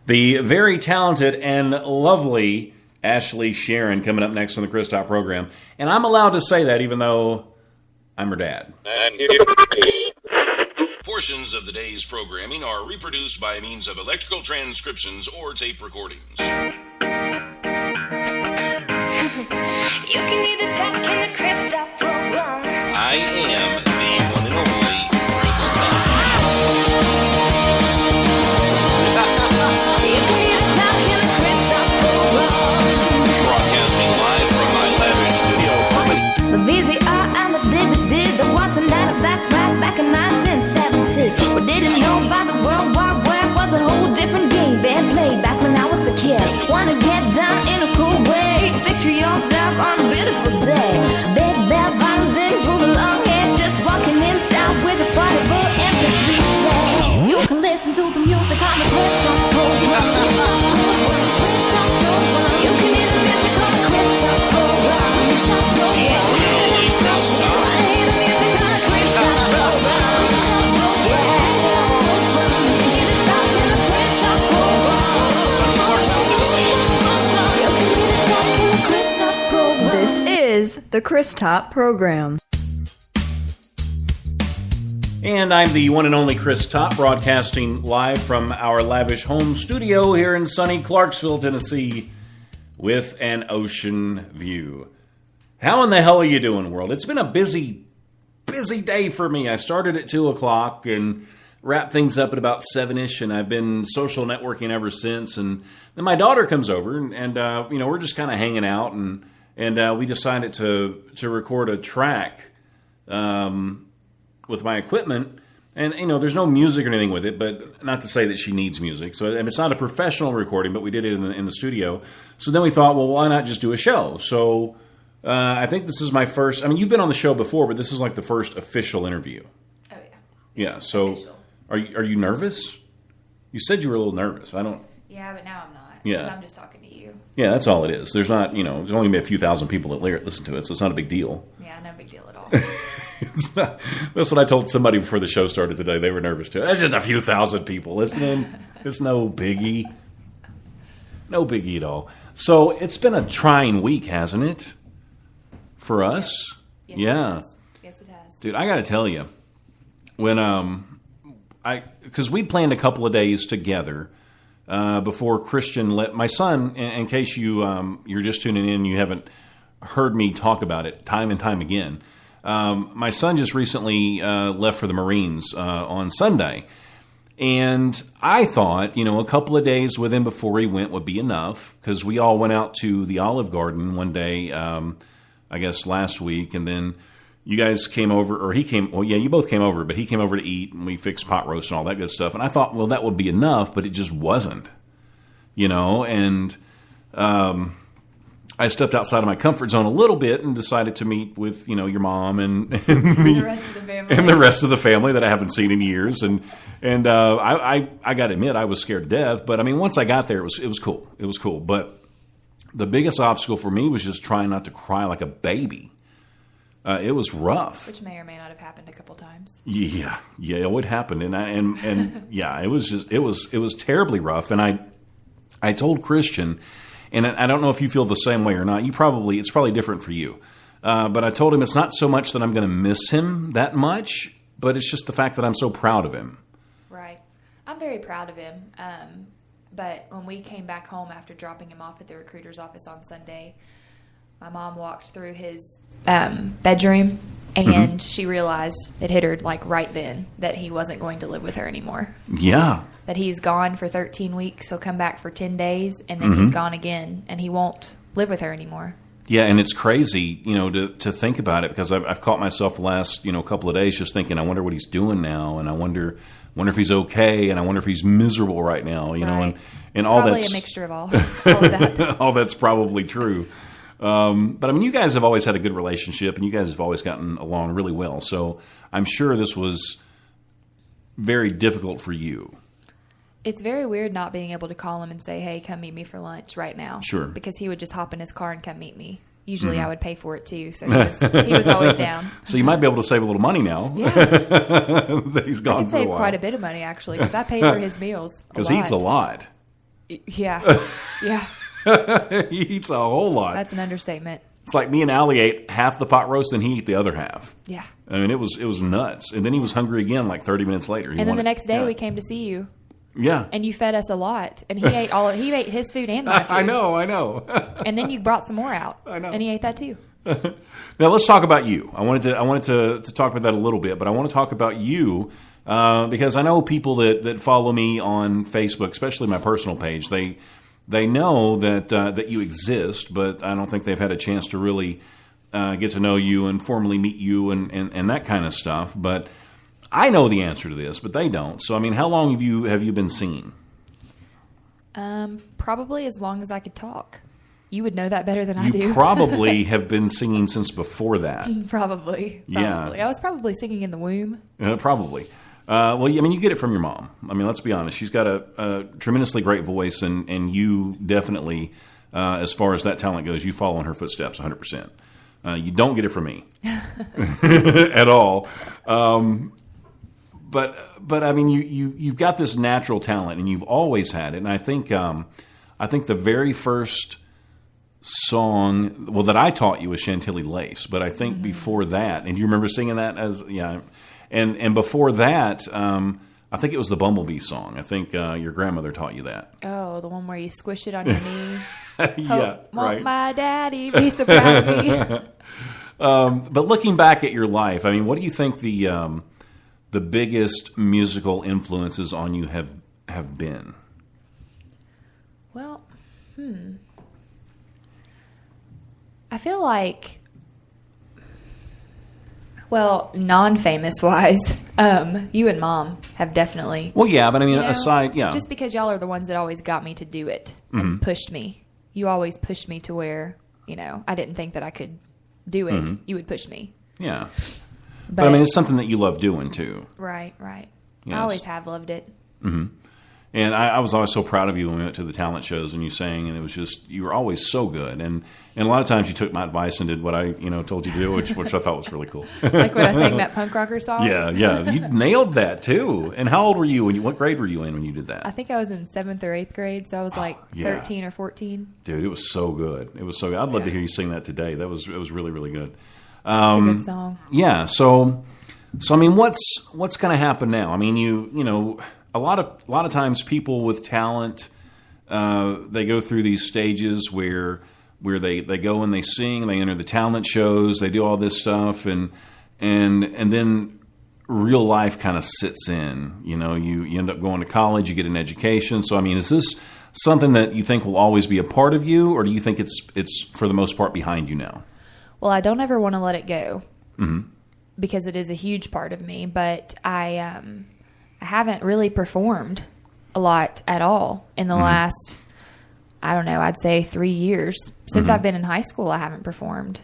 The very talented and lovely Ashlee Sherron coming up next on the Chris Top program. And I'm allowed to say that even though I'm her dad. Portions of the day's programming are reproduced by means of electrical transcriptions or tape recordings. You can either talk in the Chris Top program. I am the one and only Chris Top. You can either talk in the Chris Top program. Broadcasting live from my lavish studio apartment. The VCR and the DVD, there was a night of black right back in 1970. We didn't know about the World Wide Web, was a whole different game being played back when I was a kid. Wanna get down in a cool way, picture yourself on a beautiful day. Big bell bottoms and groove long hair, just walking in style with a portable MP3 player. You can listen to the music on the Chris Top program. You can hear the music on the Chris Top program. This is the Chris Top program. And I'm the one and only Chris Top, broadcasting live from our lavish home studio here in sunny Clarksville, Tennessee, with an ocean view. How in the hell are you doing, world? It's been a busy day for me. I started at 2 o'clock and wrapped things up at about 7-ish, and I've been social networking ever since. And then my daughter comes over, and we're just kind of hanging out, and we decided to record a track with my equipment. And, there's no music or anything with it, but not to say that she needs music. So and it's not a professional recording, but we did it in the studio. So then we thought, well, why not just do a show? So I think this is my first. I mean, you've been on the show before, but this is like the first official interview. Oh, yeah. Yeah, so Official. Are you nervous? You said you were a little nervous. I don't. Yeah, but now I'm not. Yeah. Because I'm just talking to you. Yeah, that's all it is. There's not, there's only going to be a few thousand people that listen to it, so it's not a big deal. Yeah, no big deal at all. That's what I told somebody before the show started today. They were nervous too. That's just a few thousand people listening. It's no biggie. No biggie at all. So it's been a trying week, hasn't it? For us? Yes, Yeah. It has. Yes, it has. Dude, I got to tell you, when because we'd planned a couple of days together before Christian let my son. In case you're just tuning in, you haven't heard me talk about it time and time again. My son just recently left for the Marines on Sunday, and I thought a couple of days with him before he went would be enough, because we all went out to the Olive Garden one day, I guess last week, and then you guys came over, or he came, well, yeah, you both came over, but he came over to eat, and we fixed pot roast and all that good stuff. And I thought, well, that would be enough, but it just wasn't, and I stepped outside of my comfort zone a little bit and decided to meet with, your mom and The rest of the family. and the rest of the family that I haven't seen in years. And I got to admit, I was scared to death. But, I mean, once I got there, it was cool. It was cool. But the biggest obstacle for me was just trying not to cry like a baby. It was rough. Which may or may not have happened a couple times. Yeah, it would happen. And yeah, it was terribly rough. And I told Christian, and I don't know if you feel the same way or not. It's probably different for you. But I told him it's not so much that I'm going to miss him that much, but it's just the fact that I'm so proud of him. Right. I'm very proud of him. But when we came back home after dropping him off at the recruiter's office on Sunday, my mom walked through his bedroom, and she realized it hit her like right then that he wasn't going to live with her anymore. Yeah. That he's gone for 13 weeks. He'll come back for 10 days, and then he's gone again, and he won't live with her anymore. Yeah, and it's crazy, to think about it, because I've caught myself the last, couple of days just thinking, I wonder what he's doing now, and I wonder if he's okay, and I wonder if he's miserable right now, Right. and all Probably that's a mixture of all of that. all that's probably true. But I mean, you guys have always had a good relationship, and you guys have always gotten along really well. So I'm sure this was very difficult for you. It's very weird not being able to call him and say, hey, come meet me for lunch right now. Sure. Because he would just hop in his car and come meet me. Usually I would pay for it too, so he was always down. So you might be able to save a little money now Yeah. that he's I gone could for a save while. quite a bit of money, actually, because I paid for his meals. Because he eats a lot. Yeah. Yeah. He eats a whole lot. That's an understatement. It's like me and Allie ate half the pot roast and he ate the other half. Yeah. I mean, it was nuts. And then he was hungry again like 30 minutes later. And then the next day we came to see you. Yeah. And you fed us a lot. And he ate his food and my food. I know. And then you brought some more out. I know. And he ate that too. Now let's talk about you. I wanted to talk about that a little bit, but I want to talk about you because I know people that follow me on Facebook, especially my personal page. They know that you exist, but I don't think they've had a chance to really get to know you and formally meet you and that kind of stuff. But I know the answer to this, but they don't. So I mean, how long have you been singing? Probably as long as I could talk. You would know that better than I do. You probably have been singing since before that. Probably. Yeah. I was probably singing in the womb. Probably. Well, I mean, you get it from your mom. I mean, let's be honest. She's got a tremendously great voice, and you definitely, as far as that talent goes, you follow in her footsteps 100%. You don't get it from me at all. But I mean, you've got this natural talent, and you've always had it. And I think the very first song, well, that I taught you was Chantilly Lace. But I think before that, and you remember singing that and before that, I think it was the Bumblebee song. I think your grandmother taught you that. Oh, the one where you squish it on your knee. Yeah, Won't right. my daddy be so proud of me? But looking back at your life, I mean, what do you think the biggest musical influences on you have been? Well, I feel like, well, non-famous wise, you and Mom have definitely. Well, yeah, but I mean, you know, aside, yeah. just because y'all are the ones that always got me to do it and pushed me. You always pushed me to where, I didn't think that I could do it. You would push me. Yeah. But I mean, it's something that you love doing, too. Right. Yes. I always have loved it. And I was always so proud of you when we went to the talent shows and you sang, and it was just, you were always so good. And a lot of times you took my advice and did what I, told you to do, which I thought was really cool. Like when I sang that punk rocker song? Yeah. You nailed that, too. And how old were you what grade were you in when you did that? I think I was in 7th or 8th grade, so I was like 13 or 14. Dude, it was so good. It was so good. I'd love to hear you sing that today. It was really, really good. It's a good song. Yeah. So I mean, what's going to happen now? I mean, a lot of times people with talent, they go through these stages where they go and they sing, they enter the talent shows, they do all this stuff, and then real life kind of sits in. You end up going to college, you get an education. So I mean, is this something that you think will always be a part of you, or do you think it's for the most part behind you now? Well, I don't ever want to let it go because it is a huge part of me, but I haven't really performed a lot at all in the last, I don't know, I'd say 3 years. Since I've been in high school, I haven't performed.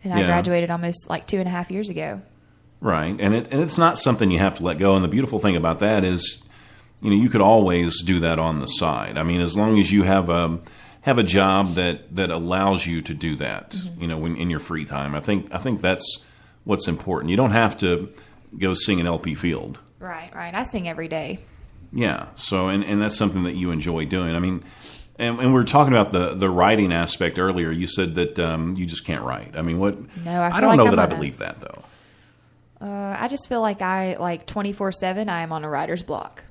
And I graduated almost like 2.5 years ago. Right. And it's not something you have to let go. And the beautiful thing about that is, you could always do that on the side. I mean, as long as you have a job that allows you to do that, when in your free time. I think that's what's important. You don't have to go sing in LP Field. Right. I sing every day. Yeah. So, and that's something that you enjoy doing. I mean, and we were talking about the writing aspect earlier. You said that you just can't write. I mean, what? No, I don't know that I believe that, though. I just feel like 24/7, I am on a writer's block.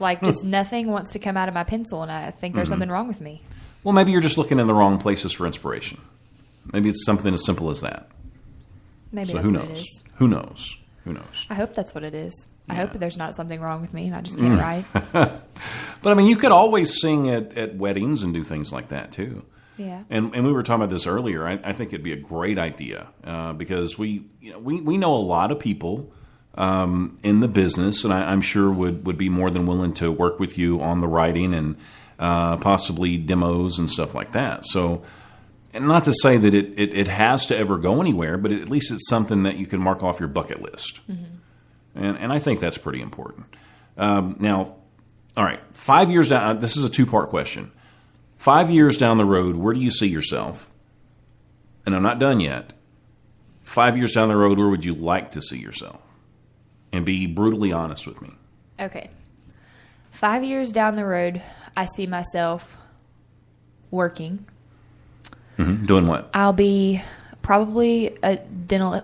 Like, just nothing wants to come out of my pencil, and I think there's something wrong with me. Well, maybe you're just looking in the wrong places for inspiration. Maybe it's something as simple as that. Maybe so that's who what knows? it is. Who knows? Who knows? I hope that's what it is. I hope there's not something wrong with me and I just can't write. But, I mean, you could always sing at weddings and do things like that, too. Yeah. And we were talking about this earlier. I think it'd be a great idea because we know a lot of people in the business, and I'm sure would be more than willing to work with you on the writing and possibly demos and stuff like that. So, and not to say that it has to ever go anywhere, but at least it's something that you can mark off your bucket list. And I think that's pretty important. Now, all right, 5 years down, this is a two-part question. 5 years down the road, where do you see yourself? And I'm not done yet. 5 years down the road, where would you like to see yourself? And be brutally honest with me. Okay. 5 years down the road, I see myself working. Mm-hmm. Doing what? I'll be probably a dental.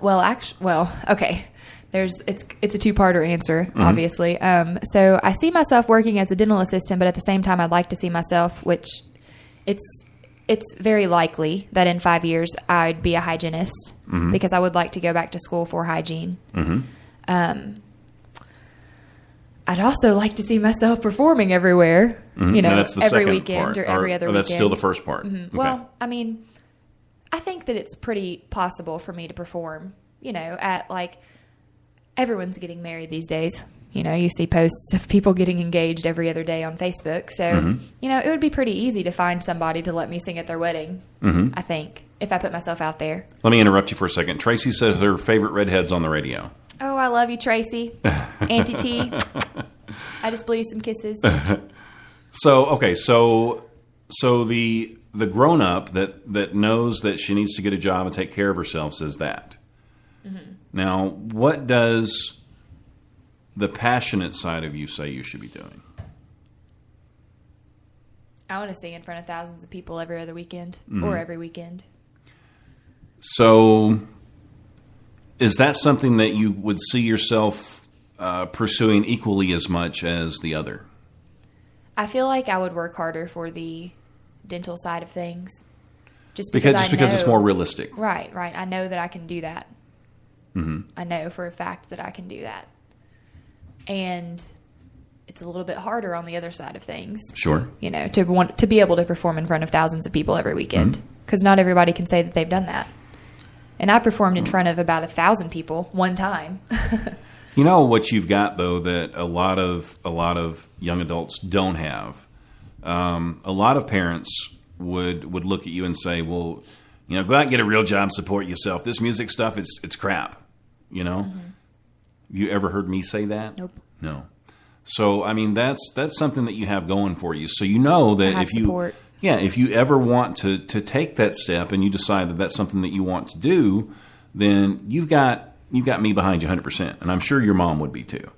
Okay. It's a two-parter answer, obviously. So I see myself working as a dental assistant, but at the same time, I'd like to see myself, which it's very likely that in 5 years I'd be a hygienist because I would like to go back to school for hygiene. I'd also like to see myself performing everywhere. That's the every second weekend part, or every other weekend. That's still the first part. Okay. Well, I mean, I think that it's pretty possible for me to perform, at like everyone's getting married these days. You see posts of people getting engaged every other day on Facebook. So, it would be pretty easy to find somebody to let me sing at their wedding, I think, if I put myself out there. Let me interrupt you for a second. Tracy says her favorite redhead's on the radio. Oh, I love you, Tracy. Auntie T. I just blew you some kisses. So the grown-up that knows that she needs to get a job and take care of herself says that. Now, what does the passionate side of you say you should be doing? I want to sing in front of thousands of people every other weekend or every weekend. So is that something that you would see yourself pursuing equally as much as the other? I feel like I would work harder for the dental side of things. Just because know, it's more realistic. Right. I know that I can do that. I know for a fact that I can do that. And it's a little bit harder on the other side of things. Sure. To be able to perform in front of thousands of people every weekend. Because not everybody can say that they've done that. And I performed in front of about 1,000 people one time. You know what you've got, though, that a lot of young adults don't have? A lot of parents would look at you and say, well, go out and get a real job, support yourself. This music stuff, it's crap, You ever heard me say that? Nope. No. So, I mean, that's something that you have going for you. So you know that if you ever want to take that step and you decide that that's something that you want to do, then you've got me behind you 100%. And I'm sure your mom would be too,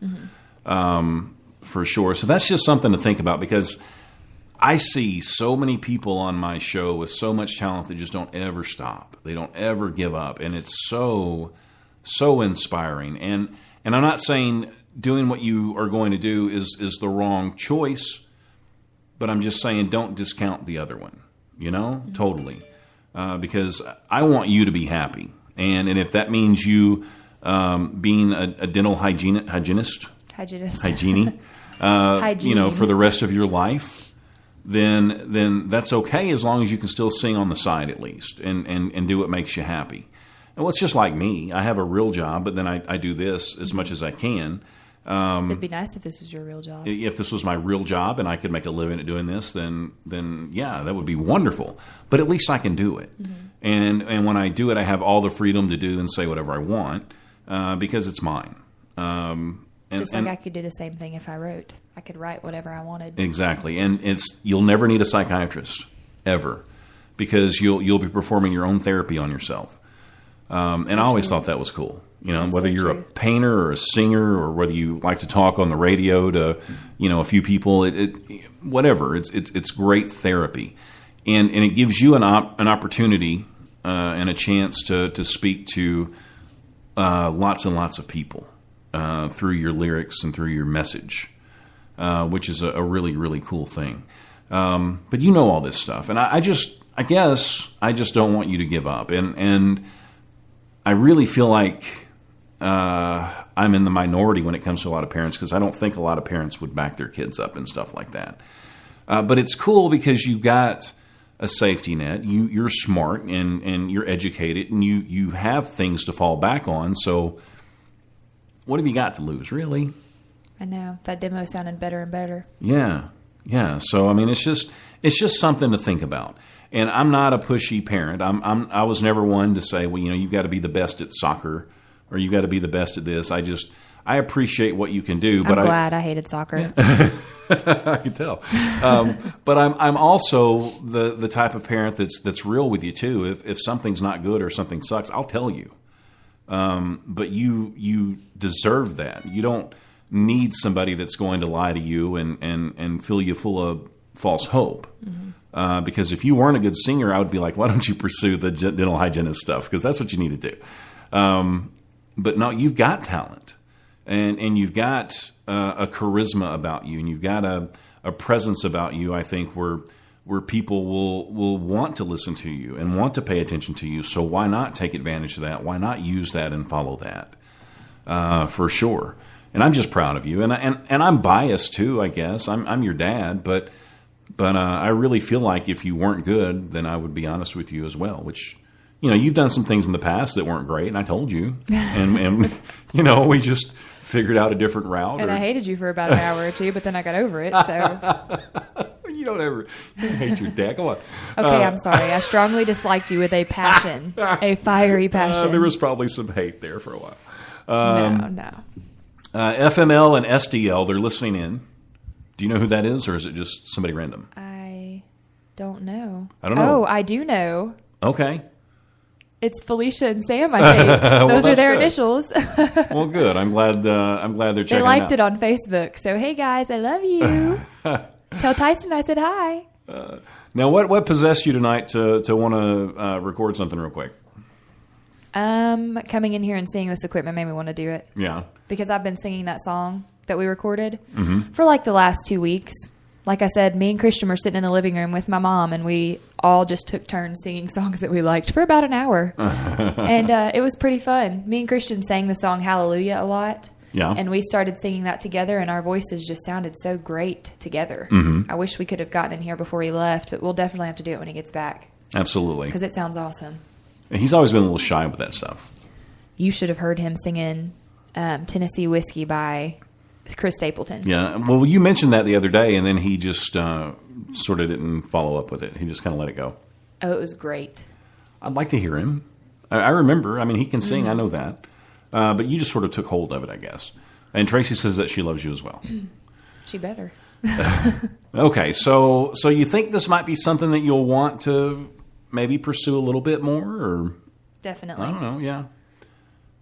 for sure. So that's just something to think about, because I see so many people on my show with so much talent that just don't ever stop. They don't ever give up. And it's so inspiring. And I'm not saying doing what you are going to do is the wrong choice, but I'm just saying don't discount the other one, totally. Because I want you to be happy. And if that means you being a dental hygienist, for the rest of your life, then that's okay, as long as you can still sing on the side at least and do what makes you happy. And it's just like me. I have a real job, but then I do this as much as I can. It'd be nice if this was your real job. If this was my real job and I could make a living at doing this, then yeah, that would be wonderful. But at least I can do it. And when I do it, I have all the freedom to do and say whatever I want, because it's mine. I could do the same thing if I wrote. I could write whatever I wanted. Exactly. And you'll never need a psychiatrist, ever, because you'll be performing your own therapy on yourself. And I always thought that was cool. Whether you're a painter or a singer, or whether you like to talk on the radio to, a few people, whatever. It's great therapy, and it gives you an opportunity and a chance to speak to lots and lots of people through your lyrics and through your message, which is a really, really cool thing. But all this stuff, and I guess I just don't want you to give up, and I really feel like I'm in the minority when it comes to a lot of parents, because I don't think a lot of parents would back their kids up and stuff like that. But it's cool because you've got a safety net. You're smart and you're educated, and you have things to fall back on. So what have you got to lose, really? I know. That demo sounded better and better. Yeah. So I mean, it's just something to think about. And I'm not a pushy parent. I was never one to say, well, you've got to be the best at soccer, or you've got to be the best at this. I appreciate what you can do. I'm glad I hated soccer. Yeah. I can tell. But I'm also the type of parent that's real with you too. If something's not good or something sucks, I'll tell you. But you deserve that. You don't need somebody that's going to lie to you and fill you full false hope. Because if you weren't a good singer, I would be like, why don't you pursue the dental hygienist stuff? Because that's what you need to do. But no, you've got talent, and you've got a charisma about you, and you've got a presence about you, I think, where people will want to listen to you and want to pay attention to you. So why not take advantage of that? Why not use that and follow that? For sure. And I'm just proud of you. And I'm biased too, I guess. I'm your dad, but I really feel like if you weren't good, then I would be honest with you as well, which, you've done some things in the past that weren't great, and I told you. And we just figured out a different route. And I hated you for about an hour or two, but then I got over it, so... You don't hate your dad. Come on. Okay, I'm sorry. I strongly disliked you with a passion, a fiery passion. There was probably some hate there for a while. No. FML and SDL, they're listening in. Do you know who that is, or is it just somebody random? I don't know. I don't know. Oh, I do know. Okay. It's Felicia and Sam, I think. Those are their initials. Well, good. I'm glad they're checking They liked it out. it on Facebook. So, hey, guys, I love you. Tell Tyson I said hi. Now, what possessed you tonight to want to record something real quick? Coming in here and seeing this equipment made me want to do it. Yeah. Because I've been singing that song that we recorded for like the last 2 weeks. Like I said, me and Christian were sitting in the living room with my mom, and we all just took turns singing songs that we liked for about an hour. And it was pretty fun. Me and Christian sang the song Hallelujah a lot. Yeah. And we started singing that together, and our voices just sounded so great together. I wish we could have gotten in here before he left, but we'll definitely have to do it when he gets back. Absolutely. Because it sounds awesome. He's always been a little shy with that stuff. You should have heard him singing Tennessee Whiskey by Chris Stapleton. Yeah. Well, you mentioned that the other day, and then he just sort of didn't follow up with it. He just kind of let it go. Oh, it was great. I'd like to hear him. I remember. I mean, he can sing. I know that. But you just sort of took hold of it, I guess. And Tracy says that she loves you as well. She better. Okay, so you think this might be something that you'll want to maybe pursue a little bit more? Or Definitely. I don't know, yeah.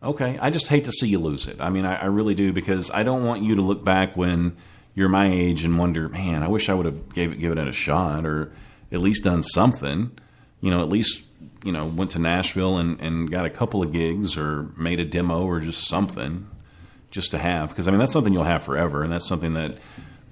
Okay, I just hate to see you lose it. I mean, I really do, because I don't want you to look back when you're my age and wonder, man, I wish I would have given it a shot, or at least done something. At least... went to Nashville and got a couple of gigs, or made a demo, or just something just to have. Because, I mean, that's something you'll have forever, and that's something that,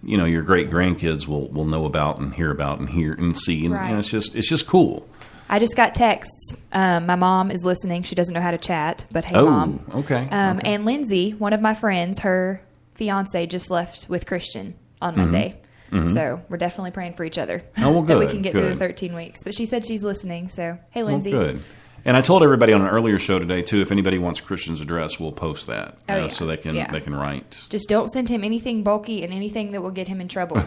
your great-grandkids will know about and hear about and hear and see. And, right. It's just cool. I just got texts. My mom is listening. She doesn't know how to chat, but hey, Oh, Mom. okay. And Lindsay, one of my friends, her fiance just left with Christian on Monday. So we're definitely praying for each other. Oh, well, that we good, can get through the good. 13 weeks. But she said she's listening. So, hey, Lindsay. Well, good. And I told everybody on an earlier show today, too, if anybody wants Christian's address, we'll post that. Oh, yeah. So they can write. Just don't send him anything bulky and anything that will get him in trouble.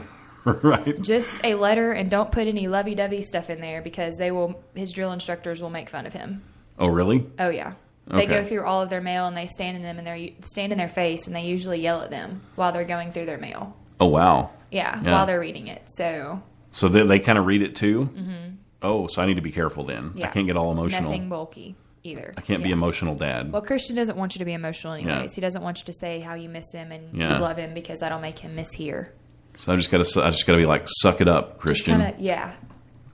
Right. Just a letter, and don't put any lovey-dovey stuff in there, because his drill instructors will make fun of him. Oh, really? Oh, yeah. They Okay. go through all of their mail, and they stand in their face, and they usually yell at them while they're going through their mail. Oh, wow. Yeah, while they're reading it. So they kind of read it too? Mm-hmm. Oh, so I need to be careful then. yeah. I can't get all emotional. Nothing bulky either. I can't be emotional dad. Well, Christian doesn't want you to be emotional anyways. Yeah. He doesn't want you to say how you miss him and Yeah. you love him, because that'll make him miss here. So I just gotta be like, suck it up, Christian. Yeah.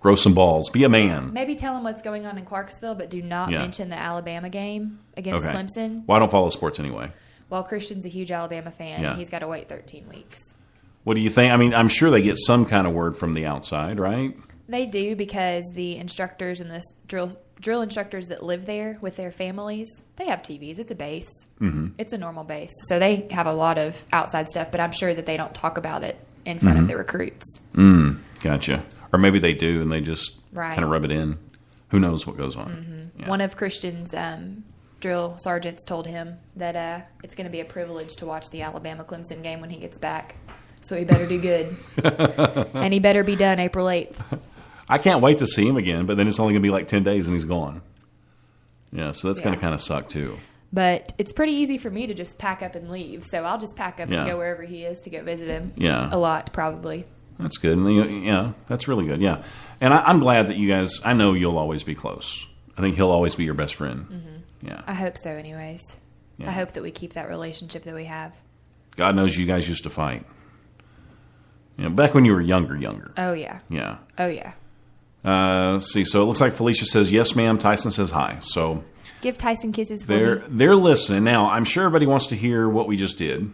Grow some balls. Be a man. Maybe tell him what's going on in Clarksville, but do not Yeah. mention the Alabama game against Okay. Clemson. Well, I don't follow sports anyway. Well, Christian's a huge Alabama fan. Yeah. And he's got to wait 13 weeks. What do you think? I mean, I'm sure they get some kind of word from the outside, right? They do, because the instructors and the drill instructors that live there with their families, they have TVs. It's a base. Mm-hmm. It's a normal base. So they have a lot of outside stuff, but I'm sure that they don't talk about it in front of the recruits. Gotcha. Or maybe they do, and they just Right. kind of rub it in. Who knows what goes on? Yeah. One of Christian's drill sergeants told him that it's going to be a privilege to watch the Alabama-Clemson game when he gets back. So he better do good. And he better be done April 8th. I can't wait to see him again, but then it's only going to be like 10 days and he's gone. Yeah, so that's going to kind of suck too. But it's pretty easy for me to just pack up and leave. So I'll just pack up Yeah. and go wherever he is to go visit him. Yeah. A lot, probably. That's good. Yeah, that's really good. Yeah. And I'm glad that you guys, I know you'll always be close. I think he'll always be your best friend. Mm-hmm. Yeah. I hope so anyways. Yeah. I hope that we keep that relationship that we have. God knows you guys used to fight. Yeah, back when you were younger. Oh, yeah. Yeah. Oh, yeah. See, so it looks like Felicia says, yes, ma'am. Tyson says hi. So Give Tyson kisses for me. they're listening. Now, I'm sure everybody wants to hear what we just did.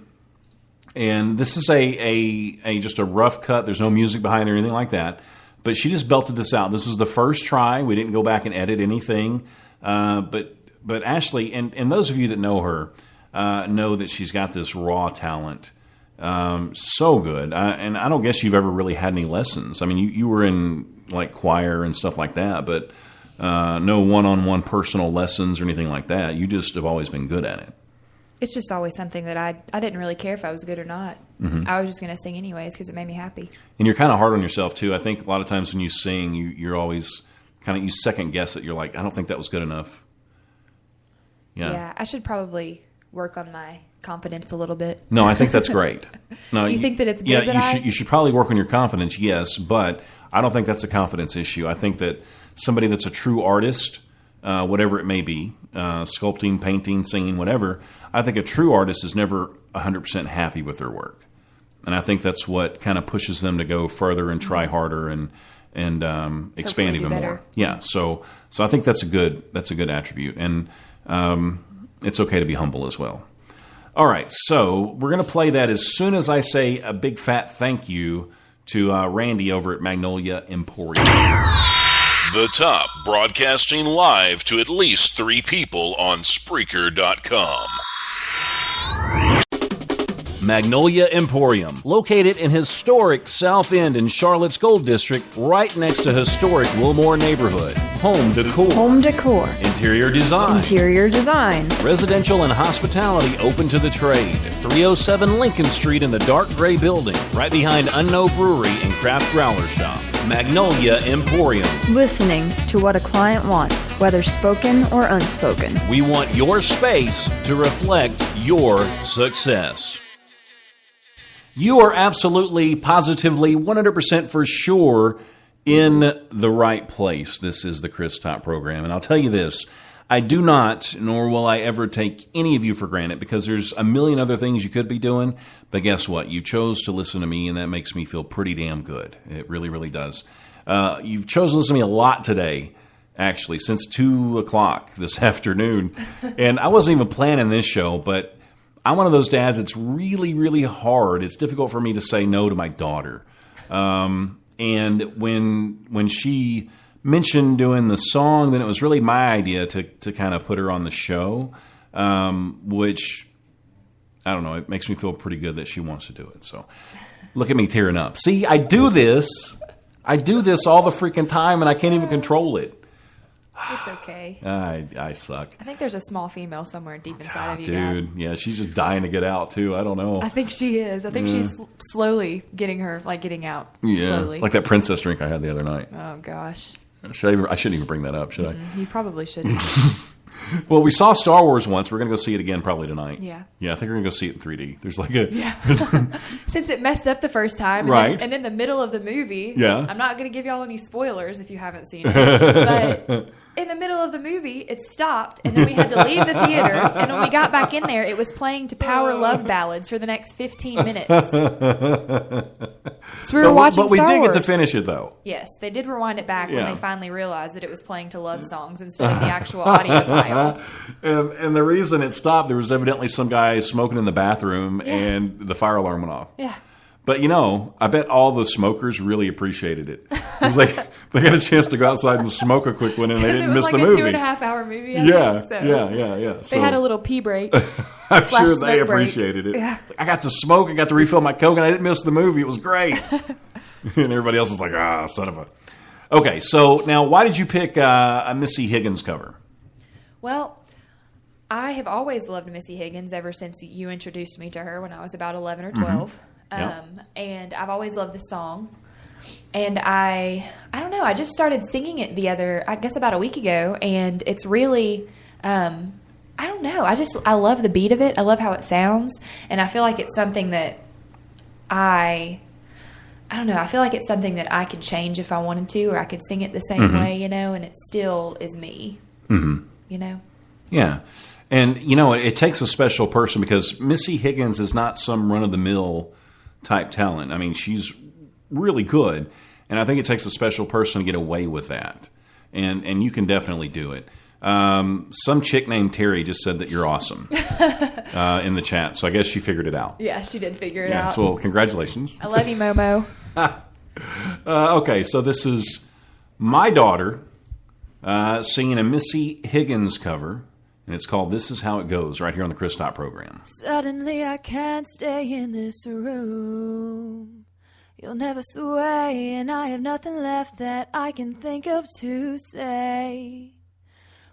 And this is a just a rough cut. There's no music behind it or anything like that. But she just belted this out. This was the first try. We didn't go back and edit anything. But Ashlee, and those of you that know her, know that she's got this raw talent. So good. And I don't guess you've ever really had any lessons. I mean, you were in like choir and stuff like that, but no one-on-one personal lessons or anything like that. You just have always been good at it. It's just always something that I didn't really care if I was good or not. Mm-hmm. I was just going to sing anyways because it made me happy. And you're kind of hard on yourself, too. I think a lot of times when you sing, you're always kind of, you second guess it. You're like, I don't think that was good enough. Yeah, I should probably work on my confidence a little bit. No, I think that's great. No, you think that it's good? Yeah, you should probably work on your confidence, yes, but I don't think that's a confidence issue. I think that somebody that's a true artist, whatever it may be, sculpting, painting, singing, whatever, I think a true artist is never 100% happy with their work. And I think that's what kind of pushes them to go further and try harder and expand even more. Yeah, so I think that's a good attribute, and it's okay to be humble as well. All right, so we're going to play that as soon as I say a big fat thank you to Randy over at Magnolia Emporium. The Top, broadcasting live to at least 3 people on Spreaker.com. Magnolia Emporium, located in historic South End in Charlotte's Gold District, right next to historic Wilmore neighborhood. Home decor. Home decor. Interior design. Interior design. Residential and hospitality open to the trade. 307 Lincoln Street in the dark gray building, right behind Unknown Brewery and Craft Growler Shop. Magnolia Emporium. Listening to what a client wants, whether spoken or unspoken. We want your space to reflect your success. You are absolutely, positively, 100% for sure in the right place. This is the Chris Top program. And I'll tell you this, I do not, nor will I ever take any of you for granted, because there's a million other things you could be doing. But guess what? You chose to listen to me, and that makes me feel pretty damn good. It really, really does. You've chosen to listen to me a lot today, actually, since 2 o'clock this afternoon. And I wasn't even planning this show, but I'm one of those dads, it's really, really hard. It's difficult for me to say no to my daughter. And when she mentioned doing the song, then it was really my idea to kind of put her on the show, which, I don't know, it makes me feel pretty good that she wants to do it. So look at me tearing up. See, I do this all the freaking time, and I can't even control it. It's okay. I suck. I think there's a small female somewhere deep inside of you, dude. Dad. Yeah, she's just dying to get out too. I don't know. I think she is. I think she's slowly getting out. Yeah, slowly. Like that princess drink I had the other night. Oh gosh. I shouldn't even bring that up, should I? You probably shouldn't. Well, we saw Star Wars once. We're going to go see it again probably tonight. Yeah. Yeah, I think we're going to go see it in 3D. There's like a... Yeah. Since it messed up the first time. Right. And in the middle of the movie... Yeah. I'm not going to give y'all any spoilers if you haven't seen it. But in the middle of the movie, it stopped. And then we had to leave the theater. And when we got back in there, it was playing to Power Love Ballads for the next 15 minutes. So we were watching But we Star did Wars. get to finish it, though. Yes, they did rewind it back when Yeah. they finally realized that it was playing to love songs instead of the actual audio file. And the reason it stopped, there was evidently some guy smoking in the bathroom, and the fire alarm went off. Yeah. But, I bet all the smokers really appreciated it. Because they got a chance to go outside and smoke a quick one, and they didn't miss the movie. It was like a 2.5-hour movie, Yeah, so yeah. So they had a little pee break. I'm sure they smoke break. appreciated it. Yeah. I got to smoke, I got to refill my Coke, and I didn't miss the movie. It was great. And everybody else is like, son of a... Okay, so now why did you pick a Missy Higgins cover? Well, I have always loved Missy Higgins ever since you introduced me to her when I was about 11 or 12. Yep. And I've always loved this song. And I don't know, I just started singing it about a week ago. And it's really, I don't know, I love the beat of it. I love how it sounds. And I feel like it's something that I don't know, I feel like it's something that I could change if I wanted to, or I could sing it the same way, and it still is me, Yeah. And, it takes a special person, because Missy Higgins is not some run-of-the-mill type talent. I mean, she's really good. And I think it takes a special person to get away with that. And you can definitely do it. Some chick named Terry just said that you're awesome in the chat. So I guess she figured it out. Yeah, she did figure it out. So, well, congratulations. I love you, Momo. Okay, so this is my daughter singing a Missy Higgins cover. And it's called This Is How It Goes right here on the Chris Top program. Suddenly I can't stay in this room. You'll never sway, and I have nothing left that I can think of to say.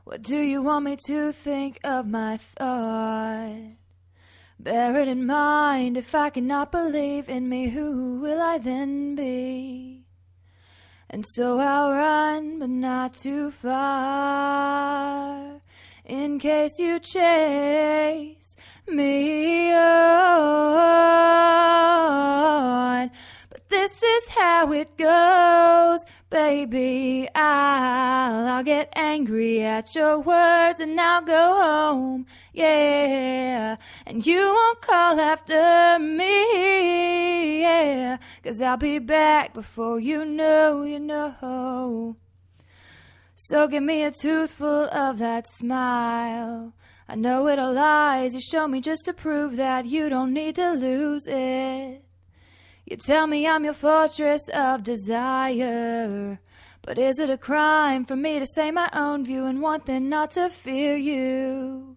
What do you want me to think of my thought? Bear it in mind, if I cannot believe in me, who will I then be? And so I'll run, but not too far, in case you chase me on. But this is how it goes, baby. I'll get angry at your words and I'll go home, yeah. And you won't call after me, yeah. 'Cause I'll be back before you know, you know. So give me a toothful of that smile. I know it all lies. You show me just to prove that you don't need to lose it. You tell me I'm your fortress of desire. But is it a crime for me to say my own view and want then not to fear you?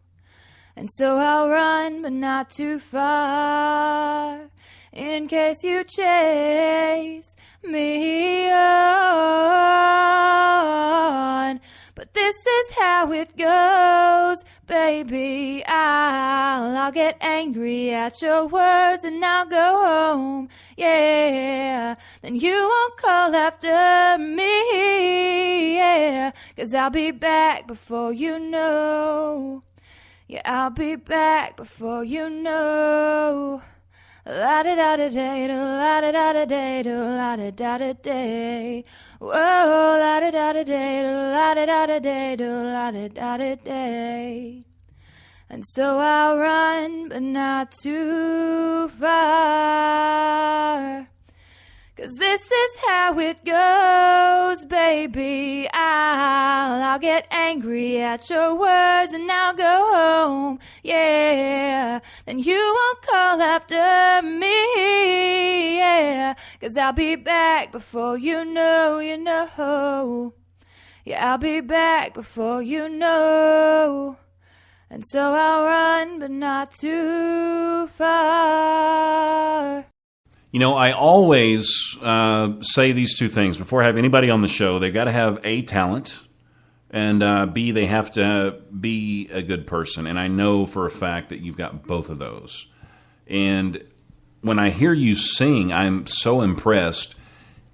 And so I'll run, but not too far, in case you chase me on. But this is how it goes, baby. I'll get angry at your words and I'll go home, yeah. Then you won't call after me, yeah. 'Cause I'll be back before you know. Yeah, I'll be back before you know. La-da-da-da-day, la-da-da-da-day, la-da-da-da-day. Whoa, la-da-da-da-day, la-da-da-da-day, la-da-da-da-day. And so I'll run, but not too far. 'Cause this is how it goes, baby. I'll get angry at your words and I'll go home, yeah. Then you won't call after me, yeah. 'Cause I'll be back before you know, you know. Yeah, I'll be back before you know. And so I'll run, but not too far. You know, I always say these two things before I have anybody on the show. They've got to have A, talent, and B, they have to be a good person. And I know for a fact that you've got both of those. And when I hear you sing, I'm so impressed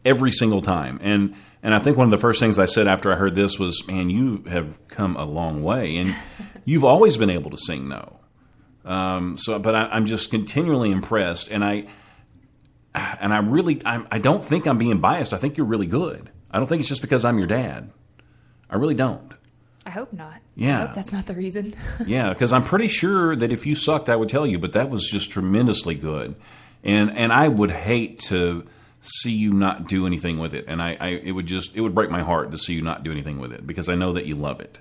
every single time. And I think one of the first things I said after I heard this was, man, you have come a long way. And you've always been able to sing, though. But I'm just continually impressed. And I don't think I'm being biased. I think you're really good. I don't think it's just because I'm your dad. I really don't. I hope not. Yeah. I hope that's not the reason. Yeah, because I'm pretty sure that if you sucked, I would tell you, but that was just tremendously good. And I would hate to see you not do anything with it. And it would break my heart to see you not do anything with it, because I know that you love it.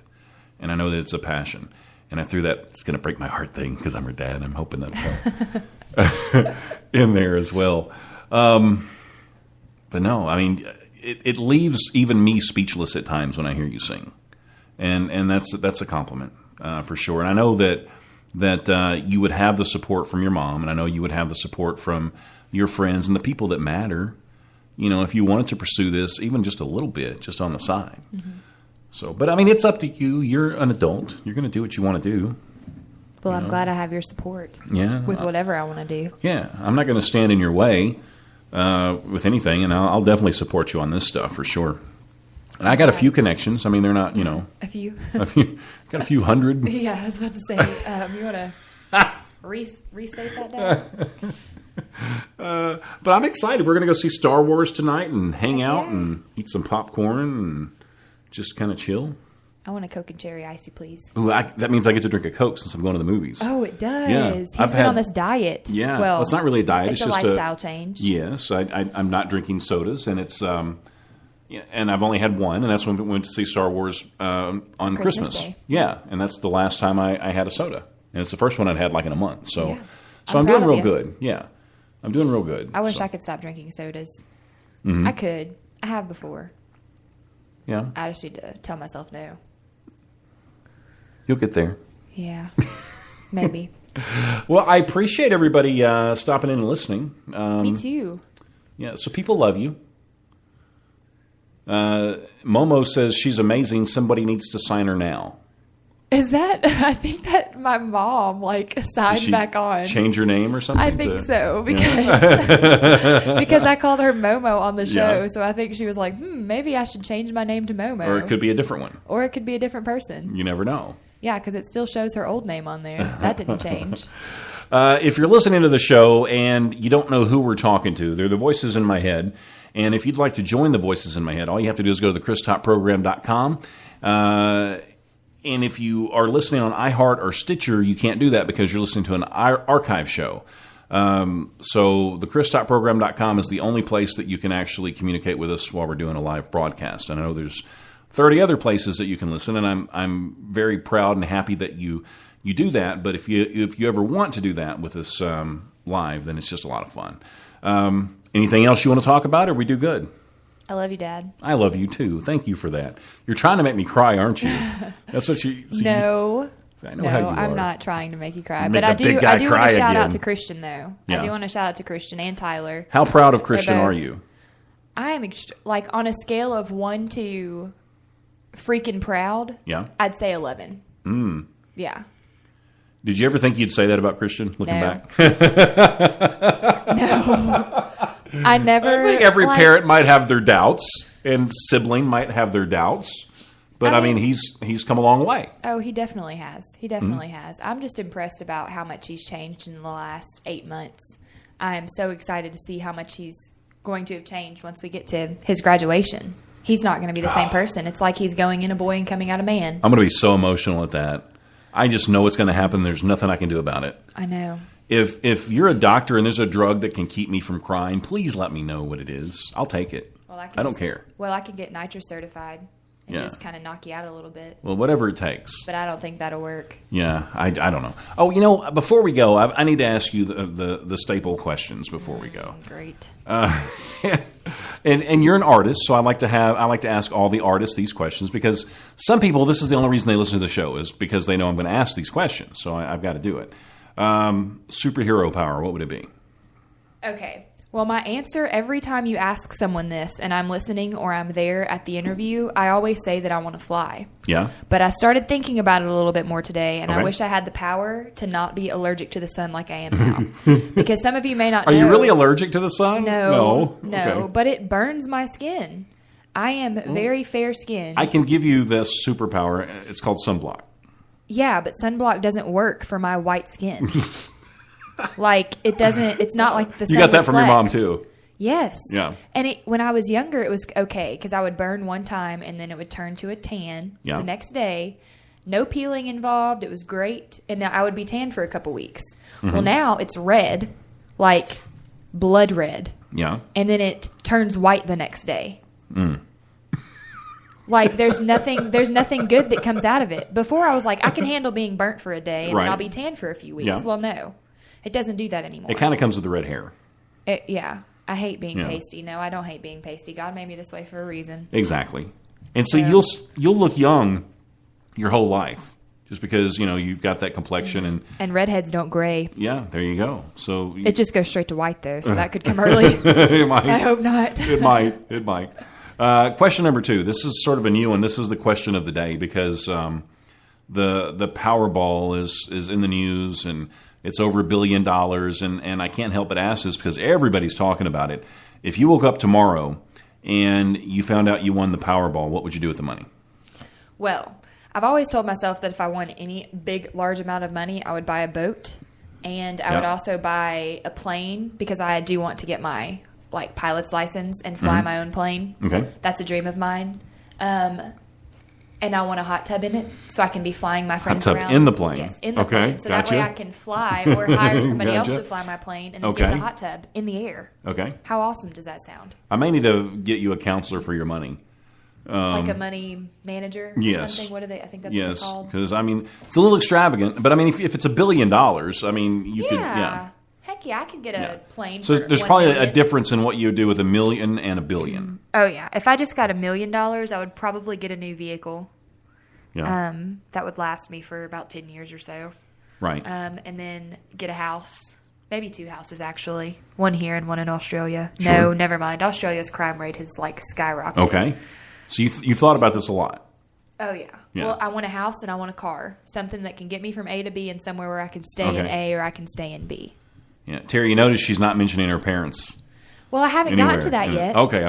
And I know that it's a passion. And I threw that it's going to break my heart thing because I'm her dad. I'm hoping that'll help in there as well. But no, I mean, it leaves even me speechless at times when I hear you sing. And that's a compliment for sure. And I know that you would have the support from your mom, and I know you would have the support from your friends and the people that matter, you know, if you wanted to pursue this even just a little bit, just on the side. Mm-hmm. So, but I mean, it's up to you. You're an adult. You're going to do what you want to do. Well, I'm glad I have your support. Yeah, with whatever I want to do. Yeah, I'm not going to stand in your way with anything, and I'll definitely support you on this stuff for sure. And I got a few connections. I mean, they're not, you know, a few. Got a few hundred. Yeah, I was about to say, you want to restate that down? But I'm excited. We're going to go see Star Wars tonight and hang out and eat some popcorn and just kind of chill. I want a Coke and cherry icy, please. Ooh, that means I get to drink a Coke since I'm going to the movies. Oh, it does. Yeah. He's been on this diet. Yeah. Well, it's not really a diet. It's just a lifestyle change. Yes. I'm not drinking sodas, and it's and I've only had one, and that's when we went to see Star Wars on Christmas. Day. Yeah, and that's the last time I had a soda, and it's the first one I'd had like in a month. So, Yeah. I'm doing real good. Yeah, I'm doing real good. I wish I could stop drinking sodas. Mm-hmm. I could. I have before. Yeah, I just need to tell myself no. you'll get there. Yeah, maybe. Well, I appreciate everybody stopping in and listening. Me too. Yeah, so people love you. Momo says she's amazing. Somebody needs to sign her now. Is that? I think that my mom signed back on. Change her name or something? I think so because because I called her Momo on the show, Yeah. so I think she was like, maybe I should change my name to Momo, Or it could be a different one. or it could be a different person. You never know. Yeah, because it still shows her old name on there. That didn't change. If you're listening to the show and you don't know who we're talking to, they're the voices in my head. And if you'd like to join the voices in my head, all you have to do is go to thechris.program.com. And if you are listening on iHeart or Stitcher, you can't do that because you're listening to an archive show. So thechris.program.com is the only place that you can actually communicate with us while we're doing a live broadcast. And I know there's 30 other places that you can listen, and I'm very proud and happy that you do that. But if you ever want to do that with us live, then it's just a lot of fun. Anything else you want to talk about, or we do good? I love you, Dad. I love you too. Thank you for that. You're trying to make me cry, aren't you? That's what you. See, No. I know how you I'm are. not trying to make you cry. Make But I the big do guy want cry to shout again. out to Christian, though. Yeah. I do want to shout out to Christian and Tyler. How proud of Christian They're are both- you? I am, on a scale of 1 to freaking proud, Yeah. I'd say 11. Yeah. Did you ever think you'd say that about Christian, looking No. back? I never. I think every parent might have their doubts, and sibling might have their doubts. But I mean, he's come a long way. Oh, he definitely has. He definitely has. I'm just impressed about how much he's changed in the last 8 months. I'm so excited to see how much he's going to have changed once we get to his graduation. He's not going to be the same person. It's like he's going in a boy and coming out a man. I'm going to be so emotional at that. I just know it's going to happen. There's nothing I can do about it. I know. If you're a doctor and there's a drug that can keep me from crying, please let me know what it is. I'll take it. Well, I don't care. Well, I can get nitrous certified and Yeah. just kind of knock you out a little bit. Well, whatever it takes. But I don't think that'll work. Yeah, I don't know. Oh, before we go, I need to ask you the staple questions before we go. Great. And you're an artist, so I like to ask all the artists these questions because some people, this is the only reason they listen to the show is because they know I'm going to ask these questions. So I've got to do it. Superhero power, what would it be? Okay. Well, my answer every time you ask someone this and I'm listening or I'm there at the interview, I always say that I want to fly. Yeah. But I started thinking about it a little bit more today, and Okay. I wish I had the power to not be allergic to the sun like I am now. Because some of you may not know. Are you really allergic to the sun? No. Okay. But it burns my skin. I am very fair-skinned. I can give you this superpower. It's called sunblock. Yeah, but sunblock doesn't work for my white skin. It doesn't, it's not like the sun You got that from your mom, reflects. too. Yes. Yeah. And when I was younger, it was okay because I would burn one time and then it would turn to a tan Yeah. the next day. No peeling involved. It was great. And I would be tan for a couple weeks. Mm-hmm. Well, now it's red, like blood red. Yeah. And then it turns white the next day. There's nothing good that comes out of it. Before I was like, I can handle being burnt for a day and Right. then I'll be tan for a few weeks. Yeah. Well, no. It doesn't do that anymore. It kind of comes with the red hair. Yeah. I hate being Yeah. pasty. No, I don't hate being pasty. God made me this way for a reason. Exactly. And so you'll look young your whole life just because, you've got that complexion And redheads don't gray. yeah, there you go. So It just goes straight to white, though, so that could come early. it might. I hope not. It might. Question number 2. This is sort of a new one. This is the question of the day because the Powerball is in the news and it's over $1 billion. And I can't help but ask this because everybody's talking about it. If you woke up tomorrow and you found out you won the Powerball, what would you do with the money? Well, I've always told myself that if I won any big, large amount of money, I would buy a boat. And I would also buy a plane because I do want to get my pilot's license and fly my own plane. Okay. That's a dream of mine. And I want a hot tub in it so I can be flying my friends Hot tub around. in the plane? Yes, in the Okay, plane. So gotcha. that way I can fly or hire somebody else Gotcha. to fly my plane and then Okay. get in the hot tub in the air. Okay. How awesome does that sound? I may need to get you a counselor for your money. Like a money manager or yes. something? What are they? I think that's Yes, what they're called. because, I mean, it's a little extravagant. But, I mean, if it's $1 billion, I mean, you could, yeah. Heck yeah, I could get a plane So for there's $1 probably million. a difference in what you would do with $1 million and $1 billion. Oh, yeah. If I just got $1 million, I would probably get a new vehicle. Yeah. That would last me for about 10 years or so. Right. And then get a house. Maybe 2 houses, actually. One here and one in Australia. Sure. No, never mind. Australia's crime rate has, like, skyrocketed. Okay. So you've thought about this a lot. Oh, yeah. Yeah. Well, I want a house and I want a car. Something that can get me from A to B and somewhere where I can stay in Okay. A or I can stay in B. Yeah. Terry, you notice she's not mentioning her parents Well, I haven't anywhere. gotten to that yet. Okay.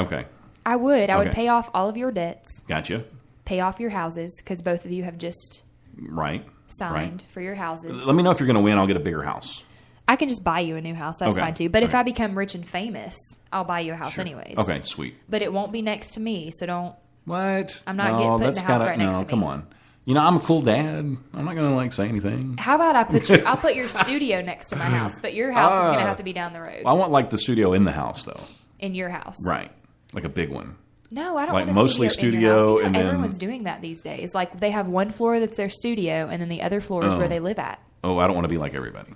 I would. I would Okay. pay off all of your debts, Gotcha. pay off your houses, because both of you have just Right. signed for your houses. Let me know if you're going to win. I'll get a bigger house. I can just buy you a new house. That's Okay. fine, too. But if Okay. I become rich and famous, I'll buy you a house anyways. Okay, sweet. But it won't be next to me, so don't. What? I'm not getting put in that's the house gotta- right next to me. come on. You know, I'm a cool dad. I'm not going to, say anything. How about I'll put your studio next to my house, but your house is going to have to be down the road. I want, the studio in the house, though. In your house. Right. Like a big one. No, I don't Like want a mostly studio in your house. studio You know, and then- everyone's doing that these days. Like, they have one floor that's their studio, and then the other floor is where they live at. Oh, I don't want to be like everybody.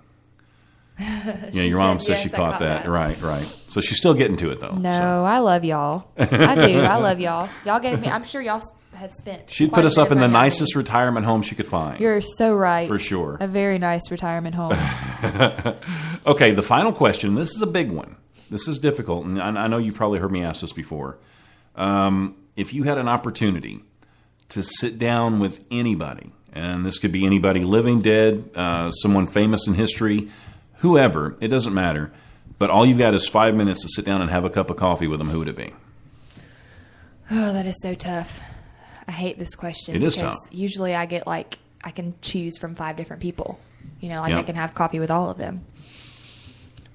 Yeah, your mom said, says she yes, I caught caught that. that. Right. So she's still getting to it, though. No, So. I love y'all. I do. I love y'all. Y'all gave me. I'm sure y'all have spent. She'd quite put a us bit up of in the money on me. nicest retirement home she could find. You're so right. For sure. A very nice retirement home. Okay, the final question. This is a big one. This is difficult, and I know you've probably heard me ask this before. If you had an opportunity to sit down with anybody, and this could be anybody living, dead, someone famous in history, whoever, it doesn't matter, but all you've got is 5 minutes to sit down and have a cup of coffee with them, who would it be? Oh, that is so tough. I hate this question. It is because tough. Usually I get I can choose from 5 different people. You know, Yeah. I can have coffee with all of them.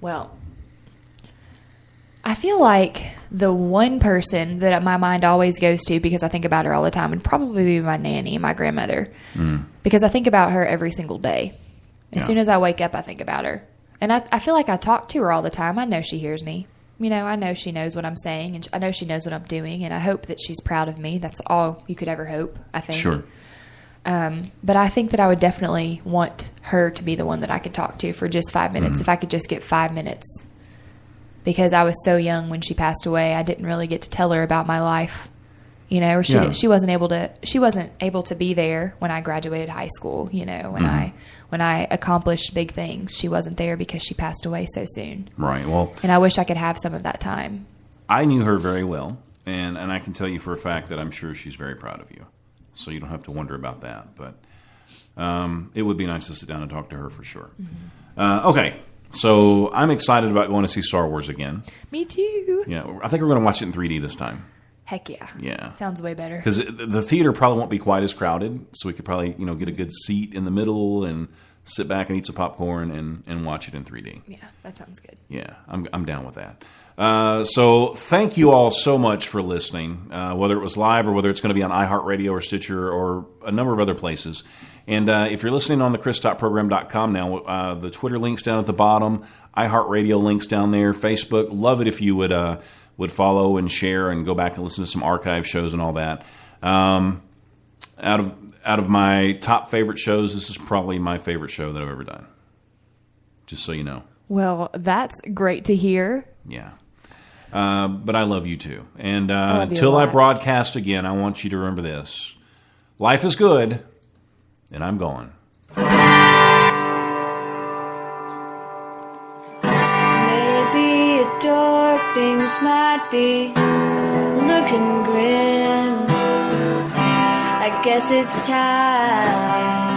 Well, I feel like the one person that my mind always goes to, because I think about her all the time, would probably be my nanny, my grandmother. Because I think about her every single day. As Yeah. soon as I wake up, I think about her. And I feel like I talk to her all the time. I know she hears me. You know, I know she knows what I'm saying, and I know she knows what I'm doing, and I hope that she's proud of me. That's all you could ever hope, I think. Sure. But I think that I would definitely want her to be the one that I could talk to for just 5 minutes, if I could just get 5 minutes. Because I was so young when she passed away, I didn't really get to tell her about my life. You know, or she wasn't able to be there when I graduated high school. You know, when I accomplished big things, she wasn't there because she passed away so soon. Right. Well, And I wish I could have some of that time. I knew her very well, and I can tell you for a fact that I'm sure she's very proud of you. So you don't have to wonder about that. But it would be nice to sit down and talk to her for sure. Okay. So I'm excited about going to see Star Wars again. Me too. Yeah. I think we're going to watch it in 3D this time. Heck yeah. Yeah. Sounds way better. Because the theater probably won't be quite as crowded, so we could probably get a good seat in the middle and sit back and eat some popcorn and watch it in 3D. Yeah, that sounds good. Yeah, I'm down with that. So thank you all so much for listening, whether it was live or whether it's going to be on iHeartRadio or Stitcher or a number of other places. And if you're listening on the ChrisTopProgram.com now, the Twitter link's down at the bottom, iHeartRadio link's down there, Facebook. Love it if you would follow and share and go back and listen to some archive shows and all that. Out of my top favorite shows, this is probably my favorite show that I've ever done. Just so you know. Well, that's great to hear. Yeah. But I love you too. And love you a until I lot. broadcast again, I want you to remember this. Life is good, and I'm gone. Maybe a dark things might be looking grim. I guess it's time